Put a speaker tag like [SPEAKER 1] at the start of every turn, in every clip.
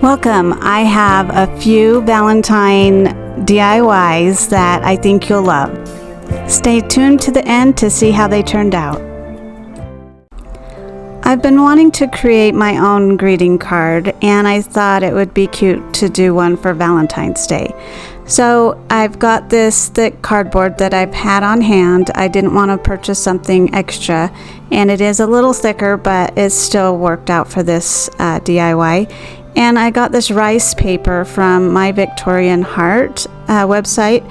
[SPEAKER 1] Welcome. I have a few Valentine DIYs that I think you'll love. Stay tuned to the end to see how they turned out. I've been wanting to create my own greeting card, and I thought it would be cute to do one for Valentine's Day. So I've got this thick cardboard that I've had on hand. I didn't want to purchase something extra, and it is a little thicker, but it's still worked out for this DIY. And I got this rice paper from My Victorian Heart website.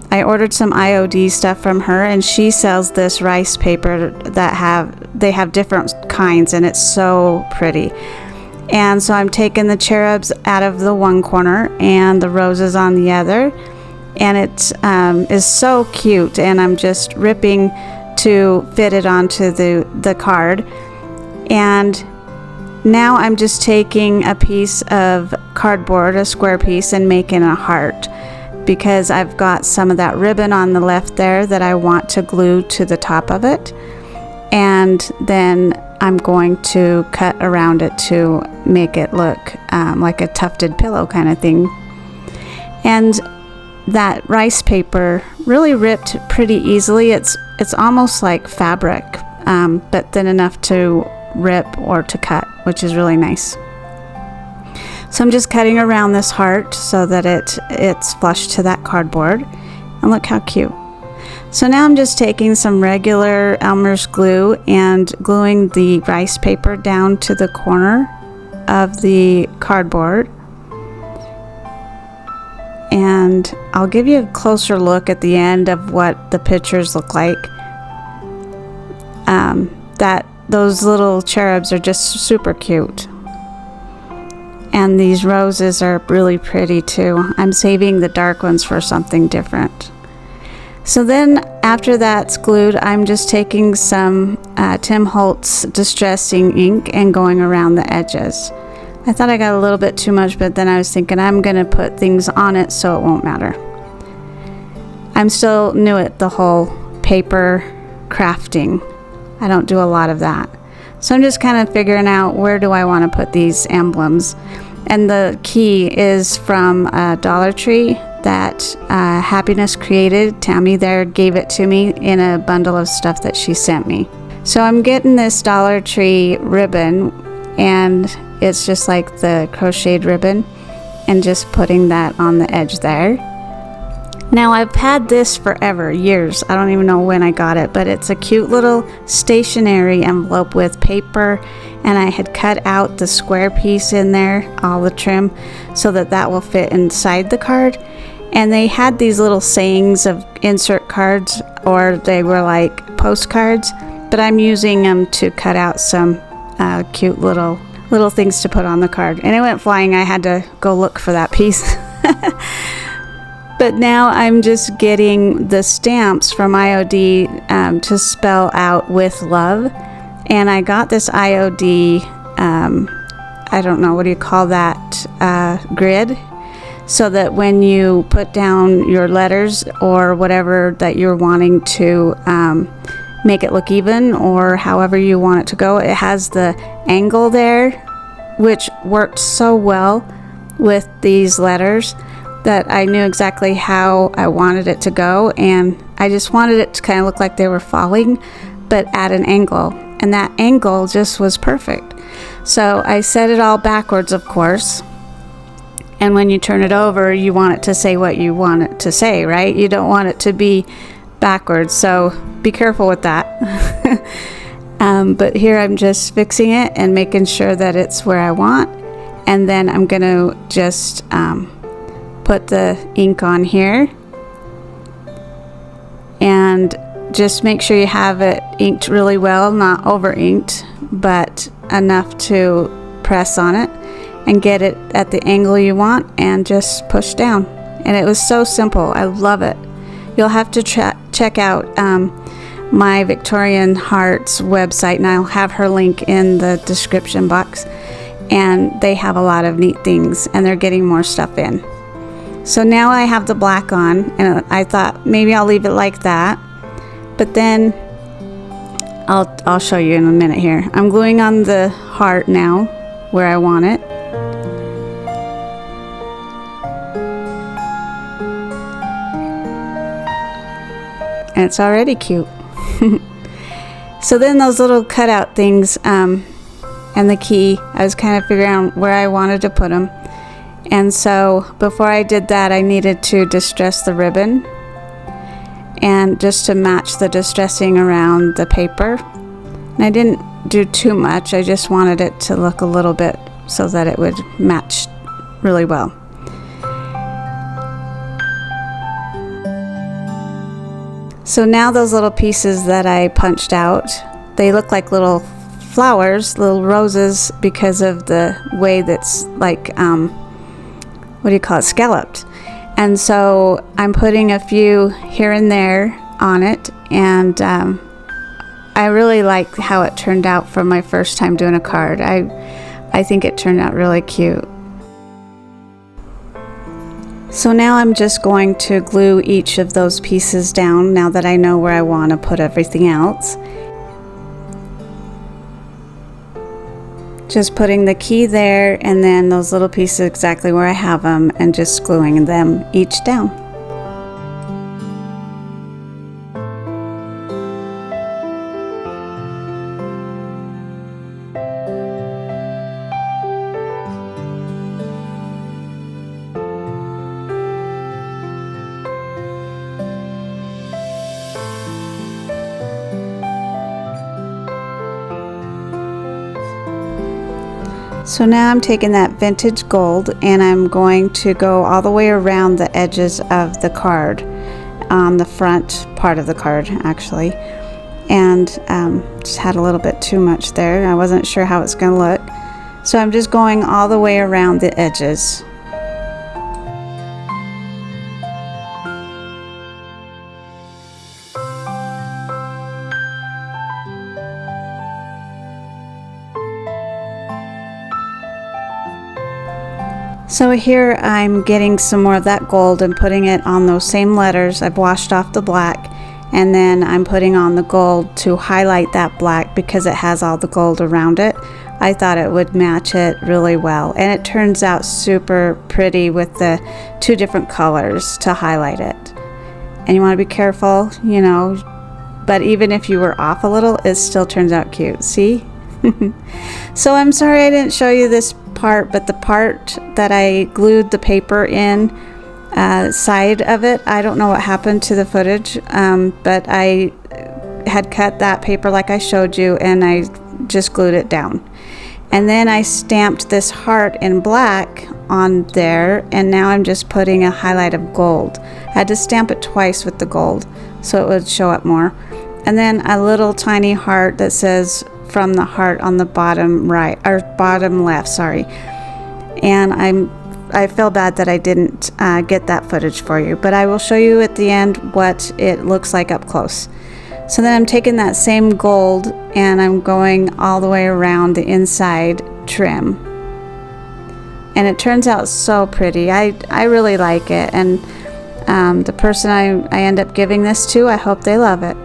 [SPEAKER 1] I ordered some IOD stuff from her, and she sells this rice paper that they have different kinds, and it's so pretty. And so I'm taking the cherubs out of the one corner and the roses on the other, and it is so cute, and I'm just ripping to fit it onto the card. And now I'm just taking a piece of cardboard, a square piece, and making a heart, because I've got some of that ribbon on the left there that I want to glue to the top of it. And then I'm going to cut around it to make it look like a tufted pillow kind of thing. And that rice paper really ripped pretty easily. It's almost like fabric, but thin enough to rip or to cut, which is really nice. So I'm just cutting around this heart so that it's flush to that cardboard, and look how cute. So now I'm just taking some regular Elmer's glue and gluing the rice paper down to the corner of the cardboard. And I'll give you a closer look at the end of what the pictures look like. Those little cherubs are just super cute. And these roses are really pretty too. I'm saving the dark ones for something different. So then after that's glued, I'm just taking some Tim Holtz Distressing ink and going around the edges. I thought I got a little bit too much, but then I was thinking I'm going to put things on it so it won't matter. I'm still new at the whole paper crafting. I don't do a lot of that. So I'm just kind of figuring out where do I want to put these emblems. And the key is from Dollar Tree that Happiness created. Tammy there gave it to me in a bundle of stuff that she sent me. So I'm getting this Dollar Tree ribbon, and it's just like the crocheted ribbon, and just putting that on the edge there. Now I've had this forever, years. I don't even know when I got it, but it's a cute little stationery envelope with paper, and I had cut out the square piece in there, all the trim, so that will fit inside the card. And they had these little sayings of insert cards, or they were like postcards, but I'm using them to cut out some cute little things to put on the card. And it went flying. I had to go look for that piece. But now I'm just getting the stamps from IOD to spell out with love. And I got this IOD, I don't know, what do you call that, grid? So that when you put down your letters or whatever that you're wanting to make it look even, or however you want it to go, it has the angle there, which worked so well with these letters that I knew exactly how I wanted it to go, and I just wanted it to kind of look like they were falling, but at an angle, and that angle just was perfect. So I set it all backwards, of course, and when you turn it over, you want it to say what you want it to say, right? You don't want it to be backwards, so be careful with that. But here I'm just fixing it and making sure that it's where I want, and then I'm going to just put the ink on here, and just make sure you have it inked really well, not over inked, but enough to press on it and get it at the angle you want, and just push down. And it was so simple. I love it. You'll have to check out My Victorian Heart's website, and I'll have her link in the description box. And they have a lot of neat things, and they're getting more stuff in. So now I have the black on, and I thought maybe I'll leave it like that, but then I'll show you in a minute here. I'm gluing on the heart now where I want it, and it's already cute. So then those little cutout things and the key, I was kind of figuring out where I wanted to put them. And so before I did that, I needed to distress the ribbon, and just to match the distressing around the paper. And I didn't do too much, I just wanted it to look a little bit so that it would match really well. So now those little pieces that I punched out, they look like little flowers, little roses, because of the way that's like, what do you call it, scalloped. And so I'm putting a few here and there on it, and I really like how it turned out for my first time doing a card. I think it turned out really cute. So now I'm just going to glue each of those pieces down now that I know where I want to put everything else. Just putting the key there, and then those little pieces exactly where I have them, and just gluing them each down. So now I'm taking that vintage gold, and I'm going to go all the way around the edges of the card, on the front part of the card actually, and just had a little bit too much there. I wasn't sure how it's going to look, so I'm just going all the way around the edges. So here I'm getting some more of that gold and putting it on those same letters. I've washed off the black, and then I'm putting on the gold to highlight that black because it has all the gold around it. I thought it would match it really well, and it turns out super pretty with the two different colors to highlight it. And you want to be careful, you know, but even if you were off a little, it still turns out cute. See? So I'm sorry I didn't show you this part, but the part that I glued the paper in, side of it, I don't know what happened to the footage, but I had cut that paper like I showed you, and I just glued it down. And then I stamped this heart in black on there, and now I'm just putting a highlight of gold. I had to stamp it twice with the gold so it would show up more. And then a little tiny heart that says "From the Heart" on the bottom right, or bottom left, sorry. And I feel bad that I didn't get that footage for you, but I will show you at the end what it looks like up close. So then I'm taking that same gold and I'm going all the way around the inside trim, and it turns out so pretty. I really like it, and the person I end up giving this to, I hope they love it.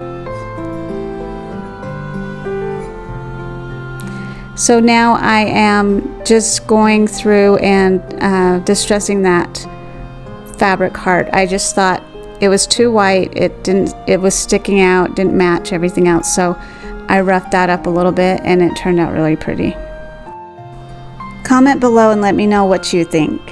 [SPEAKER 1] So now I am just going through and distressing that fabric heart. I just thought it was too white. It was sticking out, didn't match everything else. So I roughed that up a little bit, and it turned out really pretty. Comment below and let me know what you think.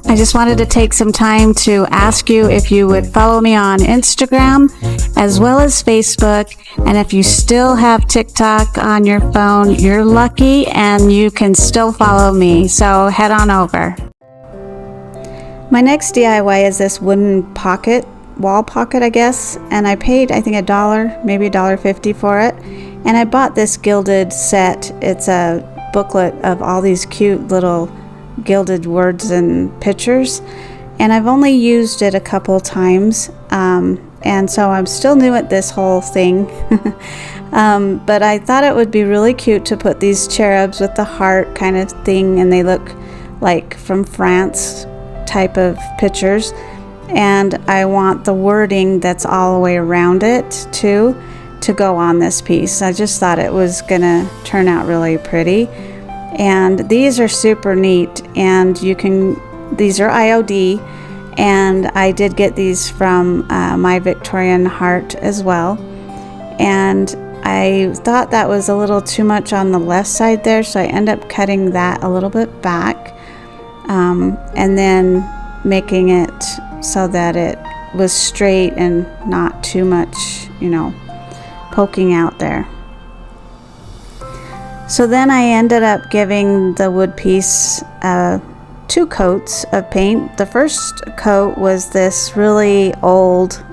[SPEAKER 1] I just wanted to take some time to ask you if you would follow me on Instagram as well as Facebook. And if you still have TikTok on your phone, you're lucky and you can still follow me. So head on over. My next DIY is this wooden pocket wall pocket, I guess, and I paid, I think, $1, maybe $1.50 for it. And I bought this gilded set. It's a booklet of all these cute little gilded words and pictures, and I've only used it a couple times, and so I'm still new at this whole thing. But I thought it would be really cute to put these cherubs with the heart kind of thing, and they look like from France type of pictures, and I want the wording that's all the way around it too to go on this piece. I just thought it was gonna turn out really pretty, and these are super neat, and these are IOD, and I did get these from My Victorian Heart as well, and I thought that was a little too much on the left side there, so I end up cutting that a little bit back, and then making it so that it was straight and not too much, poking out there. So then I ended up giving the wood piece 2 coats of paint. The first coat was this really old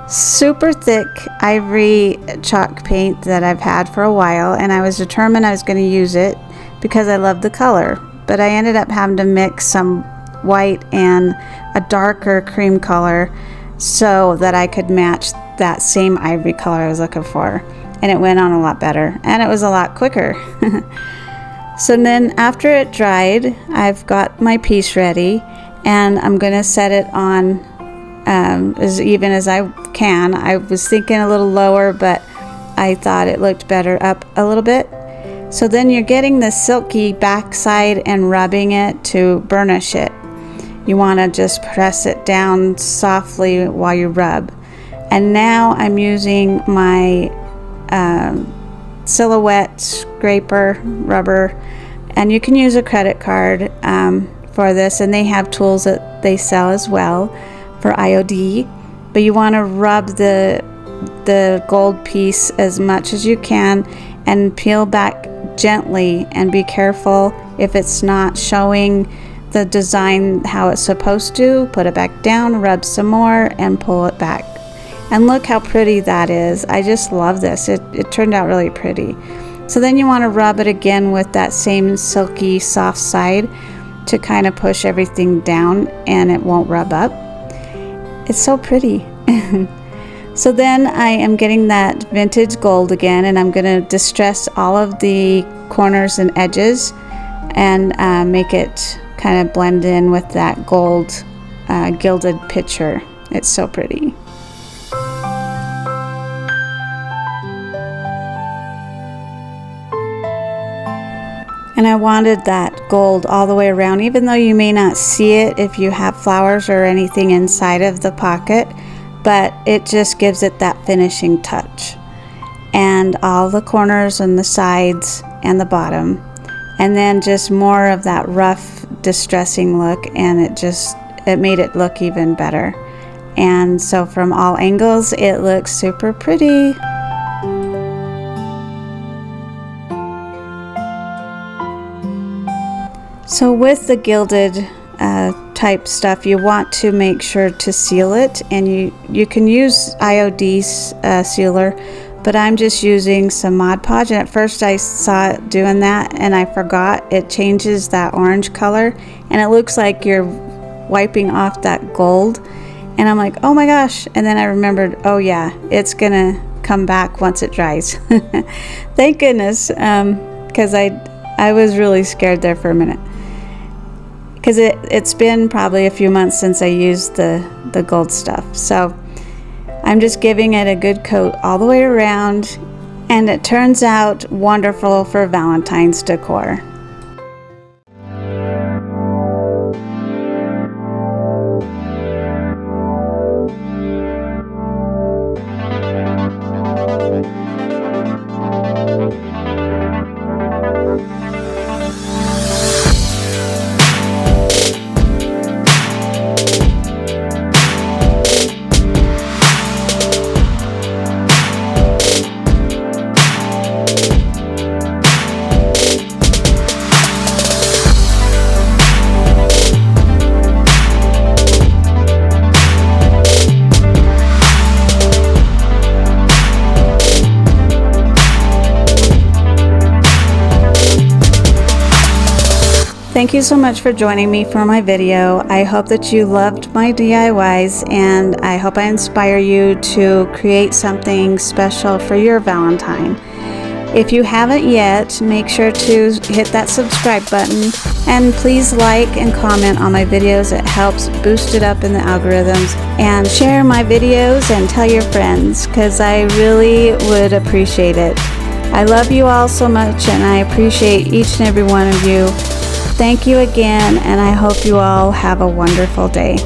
[SPEAKER 1] super thick ivory chalk paint that I've had for a while, and I was determined I was going to use it because I love the color, but I ended up having to mix some white and a darker cream color so that I could match that same ivory color I was looking for, and it went on a lot better, and it was a lot quicker. So then after it dried, I've got my piece ready, and I'm going to set it on as even as I can. I was thinking a little lower, but I thought it looked better up a little bit. So then you're getting the silky backside and rubbing it to burnish it. You want to just press it down softly while you rub. And now I'm using my Silhouette scraper rubber, and you can use a credit card for this, and they have tools that they sell as well for IOD, but you want to rub the gold piece as much as you can and peel back gently, and be careful if it's not showing the design how it's supposed to. Put it back down, rub some more, and pull it back. And look how pretty that is. I just love this. It turned out really pretty. So then you want to rub it again with that same silky soft side to kind of push everything down, and it won't rub up. It's so pretty. So then I am getting that vintage gold again, and I'm going to distress all of the corners and edges and make it kind of blend in with that gold gilded picture. It's so pretty. And I wanted that gold all the way around, even though you may not see it if you have flowers or anything inside of the pocket, but it just gives it that finishing touch. And all the corners and the sides and the bottom. And then just more of that rough distressing look, and it made it look even better. And so from all angles, it looks super pretty. So with the gilded type stuff, you want to make sure to seal it, and you can use IOD's sealer, but I'm just using some Mod Podge, and at first I saw it doing that and I forgot. It changes that orange color, and it looks like you're wiping off that gold, and I'm like, oh my gosh, and then I remembered, oh yeah, it's gonna come back once it dries. Thank goodness, because I was really scared there for a minute, because it's been probably a few months since I used the gold stuff. So I'm just giving it a good coat all the way around, and it turns out wonderful for Valentine's decor. Thank you so much for joining me for my video. I hope that you loved my DIYs, and I hope I inspire you to create something special for your Valentine. If you haven't yet, make sure to hit that subscribe button, and please like and comment on my videos. It helps boost it up in the algorithms. And share my videos and tell your friends, because I really would appreciate it. I love you all so much, and I appreciate each and every one of you. Thank you again, and I hope you all have a wonderful day.